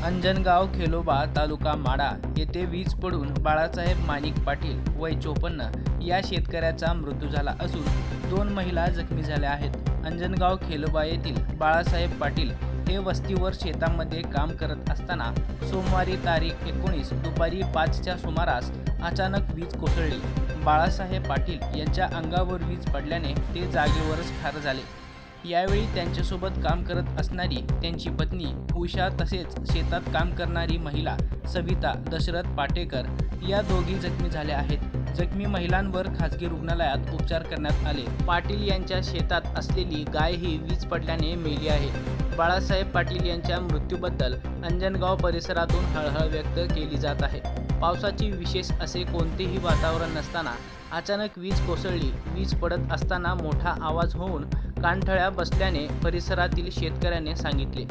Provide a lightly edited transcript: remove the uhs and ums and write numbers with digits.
अंजनगाव खेलोबा तालुका माढा येथे वीज पडून बाळासाहेब माणिक पाटील वय 54 या शेतकऱ्याचा मृत्यू झाला असून 2 महिला जखमी झाल्या आहेत. अंजनगाव खेलोबा येथील बाळासाहेब पाटील हे वस्तीवर शेतामध्ये काम करत असताना सोमवारी तारीख 19 दुपारी 5च्या सुमारास अचानक वीज कोसळली. बाळासाहेब पाटील यांच्या अंगावर वीज पडल्याने ते जागेवरच ठार झाले. यावेळी त्यांच्यासोबत काम करत असणारी त्यांची पत्नी उषा तसेच शेतात काम करणारी महिला सविता दशरथ पाटेकर या दोघी जखमी झाल्या आहेत. जखमी महिलांवर खासगी रुग्णालयात उपचार करण्यात आले. पाटील यांच्या शेतात असलेली गाय ही वीज पडल्याने मेली आहे. बाळासाहेब पाटील यांच्या मृत्यूबद्दल अंजनगाव परिसरातून हळहळ व्यक्त केली जात आहे. पावसाची विशेष असे कोणतेही वातावरण नसताना अचानक वीज कोसळली. वीज पडत असताना मोठा आवाज होऊन कानठळ्या बसल्याने परिसरातील शेतकऱ्याने सांगितले.